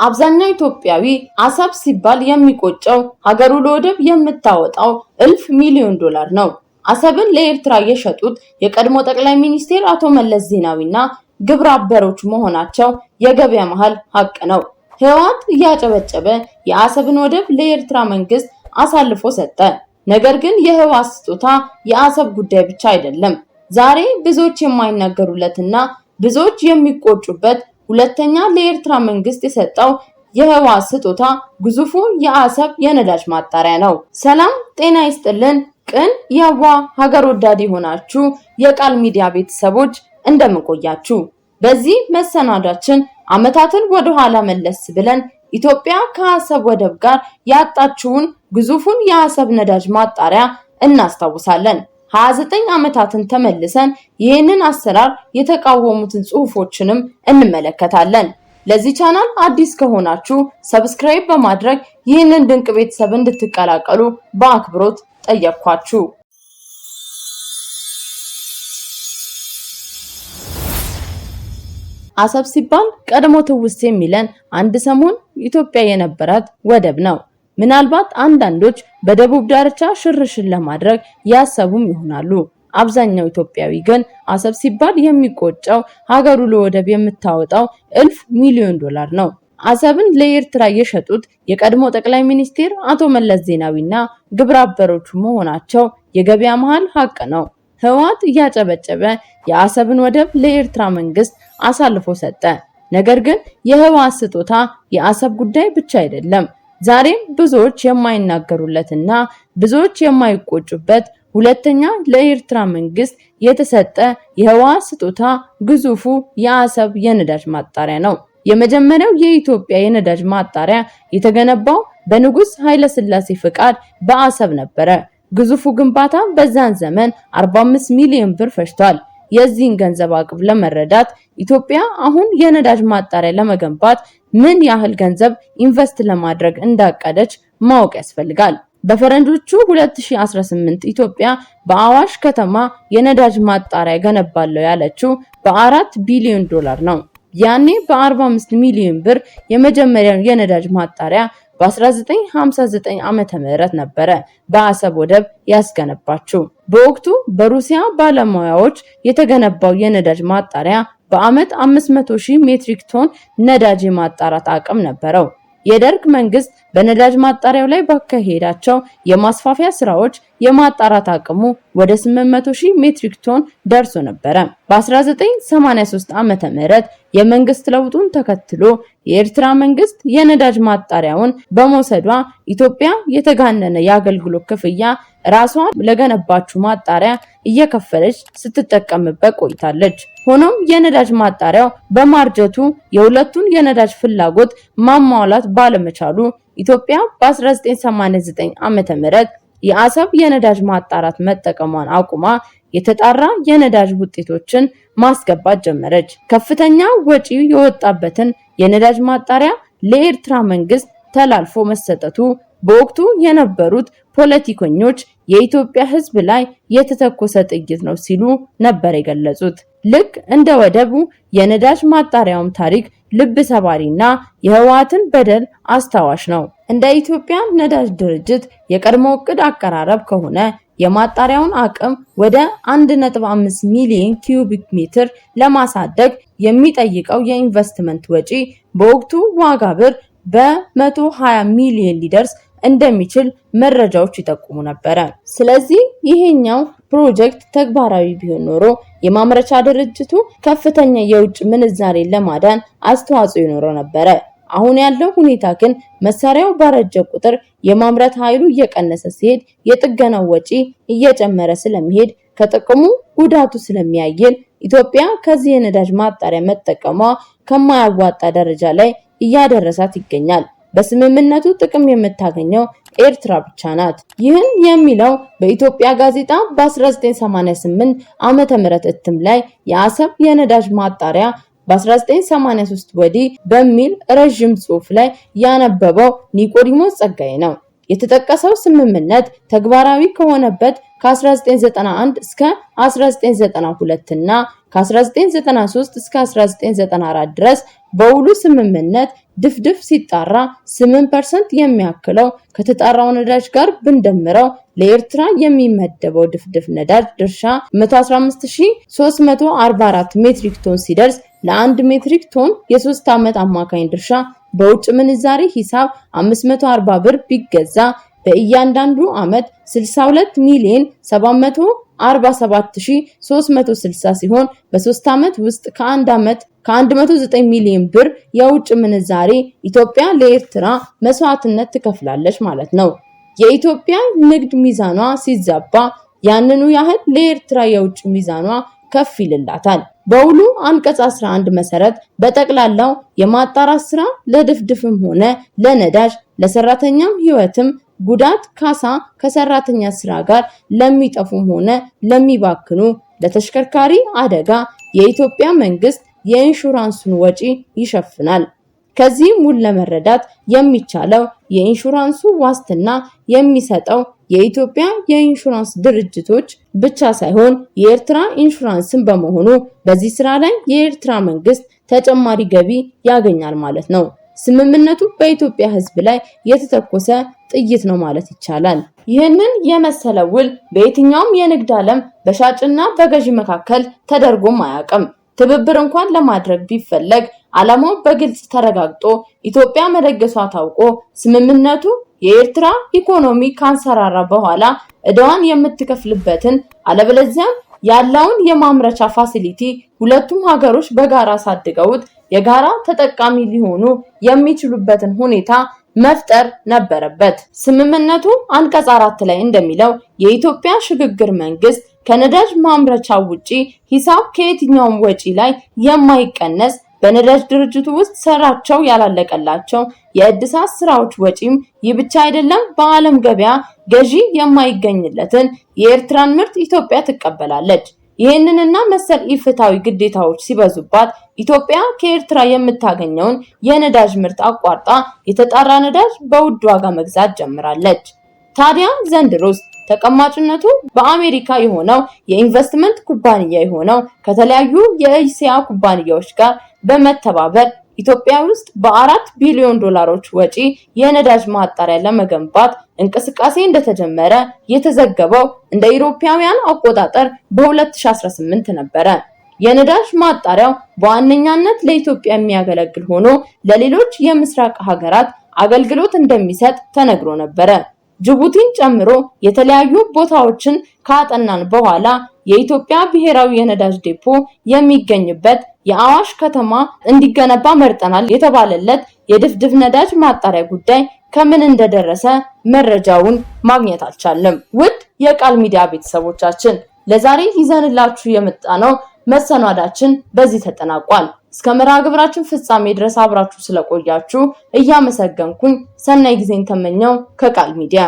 አብዛኛው ኢትዮጵያዊ አሰብ ሲባል የሚቆጨው ሀገሩ ለወደብ የምታወጣው እልፍ ሚሊዮን ዶላር ነው። አሰብን ለኤርትራ የሸጡት የቀድሞ ጠቅላይ ሚኒስትር አቶ መለስ ዜናዊና ግብረ አበሮች መሆናቸው የገበያ መሃል ሀቅ ነው። ህወሓት እያጨበጨበ የአሰብን ወደብ ለኤርትራ መንግስት አሳልፎ ሰጠ። ነገር ግን የህወሓት ስጦታ የአሰብ ጉዳይ ብቻ አይደለም። ዛሬ ብዙዎች የማይናገሩለትና ብዙዎች የሚቆጩበት ሁለተኛ ለኤርትራ መንግስት የሰጠው የህወሓት ስጦታ ግዙፉ የአሰብ የነዳጅ ማጣሪያ ነው። ሰላም ጤና ይስጥልን። ቅን ያዋ ሀገር ወዳድ የሆናችሁ የቃል ሚዲያ ቤተሰቦች እንደምንቆያችሁ። በዚህ መሰናዳችን አመታትን ወደ ኋላ መለስ ብለን ኢትዮጵያ ከአሰብ ወደብ ጋር ያጣችውን ግዙፉን የአሰብ ነዳጅ ማጣሪያ እናስታውሳለን። 29 አመታትን ተመልሰን ይህንን አሰራር የተቃወሙትን ጽሁፎችንም እንመለከታለን። ለዚህ ቻናል አዲስ ከሆናችሁ ሰብስክራይብ በማድረግ ይህንን ድንቅ ቤተሰብ እንድትቀላቀሉ በአክብሮት ጠየቅኳችሁ። አሰብ ሲባል ቀድሞ ትውስት የሚለን አንድ ሰሞን ኢትዮጵያ የነበራት ወደብ ነው። ምናልባት አንዳንዶች በደቡብ ዳርቻ ሽርሽር ለማድረግ ያሰቡም ይሆናሉ። አብዛኛው ኢትዮጵያዊ ግን አሰብ ሲባል የሚቆጨው ሀገሩ ለወደብ የምታወጣው እልፍ ሚሊዮን ዶላር ነው። አሰብን ለኤርትራ የሸጡት የቀድሞ ጠቅላይ ሚኒስትር አቶ መለስ ዜናዊና ግብረ አበሮቹ መሆናቸው የገበያ መሃል ሀቅ ነው። ህወሓት እያጨበጨበ የአሰብን ወደብ ለኤርትራ መንግስት አሳልፎ ሰጠ። ነገር ግን የህወሓት ስጦታ የአሰብ ጉዳይ ብቻ አይደለም። ዛሬም ብዙዎች የማይናገሩለትና ብዙዎች የማይቆጩበት ሁለተኛ ለኤርትራ መንግስት የተሰጠ የህወሓት ስጦታ ግዙፉ የአሰብ የነዳጅ ማጣሪያ ነው። የመጀመሪያው የኢትዮጵያ የነዳጅ ማጣሪያ የተገነባው በንጉስ ኃይለ ሥላሴ ፍቃድ በአሰብ ነበረ። ግዙፉ ግንባታ በዛን ዘመን 45 ሚሊዮን ብር ፈጅቷል። የዚህን ገንዘብ አቅም ለመረዳት ኢትዮጵያ አሁን የነዳጅ ማጣሪያ ለመገንባት ምን ያህል ገንዘብ ኢንቨስት ለማድረግ እንዳቀደች ማወቅ ያስፈልጋል። በፈረንጆቹ 2018 ኢትዮጵያ በአዋሽ ከተማ የነዳጅ ማጣሪያ ገነባለው ያለችው በ4 ቢሊዮን ዶላር ነው። ያኔ በ45 ሚሊዮን ብር የመጀመሪያው የነዳጅ ማጣሪያ በ1959 ዓመተ ምህረት ነበረ በአሰብ ወደብ ያስገነባችው። በወቅቱ በሩሲያ ባለሙያዎች የተገነባው የነዳጅ ማጣሪያ በአመት 500,000 ሜትሪክ ቶን ነዳጅ የማጣራት አቅም ነበረው። የደርግ መንግስት በነዳጅ ማጣሪያው ላይ ባካሄዳቸው የማስፋፊያ ስራዎች የማጣራት አቅሙ ወደ 800,000 ሜትሪክ ቶን ደርሶ ነበረ። በ1983 ዓመተ ምህረት የመንግስት ለውጡን ተከትሎ የኤርትራ መንግስት የነዳጅ ማጣሪያውን በመውሰዷ ኢትዮጵያ የተጋነነ የአገልግሎት ክፍያ ራሷን ለገነባችው ማጣሪያ እየከፈለች ስትጠቀምበት ቆይታለች። ሆኖም የነዳጅ ማጣሪያው በማርጀቱ የሁለቱን የነዳጅ ፍላጎት ማሟላት ባለመቻሉ ኢትዮጵያ በ1989 ዓመተ ምህረት የአሰብ የነዳጅ ማጣራት መጠቀሟን አቁማ የተጣራ የነዳጅ ውጤቶችን ማስገባት ጀመረች። ከፍተኛ ወጪ የወጣበትን የነዳጅ ማጣሪያ ለኤርትራ መንግስት ተላልፎ መሰጠቱ በወቅቱ የነበሩት ፖለቲከኞች የኢትዮጵያ ሕዝብ ላይ የተተኮሰ ጥይት ነው ሲሉ ነበር የገለጹት። ልክ እንደ ወደቡ የነዳጅ ማጣሪያውም ታሪክ ልብ ሰባሪና የህወሓትን በደል አስታዋሽ ነው። እንደ ኢትዮጵያ ነዳጅ ድርጅት የቀድሞ እቅድ አቀራረብ ከሆነ የማጣሪያውን አቅም ወደ 1.5 ሚሊዮን ኪዩቢክ ሜትር ለማሳደግ የሚጠይቀው የኢንቨስትመንት ወጪ በወቅቱ ዋጋ ብር በ120 ሚሊዮን ሊደርስ እንደሚችል መረጃዎች ይጠቁሙ ነበር። ስለዚህ ይሄኛው ፕሮጀክት ተግባራዊ ቢሆን ኖሮ የማምረቻ ድርጅቱ ከፍተኛ የውጭ ምንዛሬ ለማዳን አስተዋጽኦ ይኖረው ነበር። አሁን ያለው ሁኔታ ግን መሳሪያው ባረጀ ቁጥር የማምረት ኃይሉ እየቀነሰ ሲሄድ የጥገናው ወጪ እየጨመረ ስለሚሄድ ከጥቅሙ ጉዳቱ ስለሚያየል ኢትዮጵያ ከዚህ የነዳጅ ማጣሪያ መጠቀሟ ከማያዋጣ ደረጃ ላይ እያደረሳት ይገኛል። በስምምነቱ ጥቅም የምታገኘው ኤርትራ ብቻ ናት። ይህን የሚለው በኢትዮጵያ ጋዜጣ በ1988 ዓመተ ምህረት እትም ላይ የአሰብ የነዳጅ ማጣሪያ በ1983 ወዲህ በሚል ረጅም ጽሑፍ ላይ ያነበበው ኒቆዲሞስ ጸጋዬ ነው። የተጠቀሰው ስምምነት ተግባራዊ ከሆነበት ከ1991 እስከ 1992 እና ከ1993 እስከ 1994 ድረስ በውሉ ስምምነት ድፍድፍ ሲጣራ 8% የሚያክለው ከተጣራው ነዳጅ ጋር ብንደምረው ለኤርትራ የሚመደበው ድፍድፍ ነዳጅ ድርሻ 115344 ሜትሪክ ቶን ሲደርስ ለ1 ሜትሪክ ቶን የ3 ዓመት አማካኝ ድርሻ በውጭ ምንዛሬ ሂሳብ 540 ብር ቢገዛ በእያንዳንዱ ዓመት 62 ሚሊዮን 747360 ሲሆን በ3 ዓመት ውስጥ ከ109 ሚሊዮን ብር የውጭ ምንዛሬ ኢትዮጵያ ለኤርትራ መስዋዕትነት ትከፍላለች ማለት ነው። የኢትዮጵያ ንግድ ሚዛኗ ሲዛባ ያንኑ ያህል ለኤርትራ የውጭ ሚዛኗ ከፍ ይልላታል። በውሉ አንቀጽ 11 መሰረት በጠቅላላው የማጣራት ስራ ለድፍድፍም ሆነ ለነዳጅ ለሰራተኛም ህይወትም ጉዳት ካሳ ከሰራተኛ ስራ ጋር ለሚጠፉም ሆነ ለሚባክኑ ለተሽከርካሪ አደጋ የኢትዮጵያ መንግስት የኢንሹራንሱን ወጪ ይሸፍናል። ከዚህም ውል ለመረዳት የሚቻለው የኢንሹራንሱ ዋስትና የሚሰጠው የኢትዮጵያ የኢንሹራንስ ድርጅቶች ብቻ ሳይሆን የኤርትራ ኢንሹራንስን በመሆኑ በዚህ ስራ ላይ የኤርትራ መንግስት ተጨማሪ ገቢ ያገኛል ማለት ነው። ስምምነቱ በኢትዮጵያ ህዝብ ላይ የተተኮሰ ጥይት ነው ማለት ይቻላል። ይህንን የመሰለ ውል በየትኛውም የንግድ ዓለም በሻጭና በገዢ መካከል ተደርጎም አያውቅም። ትብብር እንኳን ለማድረግ ቢፈለግ ዓላማው በግልጽ ተረጋግጦ ኢትዮጵያ መደገሷ ታውቆ ስምምነቱ የኤርትራ ኢኮኖሚ ካንሰራራ በኋላ እዳዋን የምትከፍልበትን አለበለዚያም ያለውን የማምረቻ ፋሲሊቲ ሁለቱም ሀገሮች በጋራ ሳድገውት የጋራ ተጠቃሚ ሊሆኑ የሚችሉበትን ሁኔታ መፍጠር ነበረበት። ስምምነቱ አንቀጽ 4 ላይ እንደሚለው የኢትዮጵያ ሽግግር መንግስት ከነዳጅ ማምረቻ ውጪ ሂሳብ ከየትኛውም ወጪ ላይ የማይቀነስ በነዳጅ ድርጅቱ ውስጥ ሰራቸው ያላለቀላቸው የእድሳት ስራዎች ወጪም ይህ ብቻ አይደለም፣ በዓለም ገበያ ገዢ የማይገኝለትን የኤርትራን ምርት ኢትዮጵያ ትቀበላለች። ይህንንና መሰል ኢፍታዊ ግዴታዎች ሲበዙባት ኢትዮጵያ ከኤርትራ የምታገኘውን የነዳጅ ምርት አቋርጣ የተጣራ ነዳጅ በውድ ዋጋ መግዛት ጀምራለች። ታዲያ ዘንድሮስ ተቀማጭነቱ በአሜሪካ የሆነው የኢንቨስትመንት ኩባንያ የሆነው ከተለያዩ የእስያ ኩባንያዎች ጋር በመተባበር ኢትዮጵያ ውስጥ በ4 ቢሊዮን ዶላሮች ወጪ የነዳጅ ማጣሪያ ለመገንባት እንቅስቃሴ እንደተጀመረ የተዘገበው እንደ ኢሮፓውያን አቆጣጠር በ2018 ነበረ። የነዳጅ ማጣሪያው በዋነኛነት ለኢትዮጵያ የሚያገለግል ሆኖ ለሌሎች የምስራቅ ሀገራት አገልግሎት እንደሚሰጥ ተነግሮ ነበረ። ጅቡቲን ጨምሮ የተለያዩ ቦታዎችን ካጠናን በኋላ የኢትዮጵያ ብሔራዊ የነዳጅ ዴፖ የሚገኝበት የአዋሽ ከተማ እንዲገነባ መርጠናል የተባለለት የድፍድፍ ነዳጅ ማጣሪያ ጉዳይ ከምን እንደደረሰ መረጃውን ማግኘት አልቻለም። ውድ የቃል ሚዲያ ቤተሰቦቻችን ለዛሬ ይዘንላችሁ የመጣነው መሰናዳችን በዚህ ተጠናቋል። እስከ መርሃ ግብራችን ፍጻሜ ድረስ አብራችሁ ስለቆያችሁ እያመሰገንኩኝ ሰናይ ጊዜን ተመኘው ከቃል ሚዲያ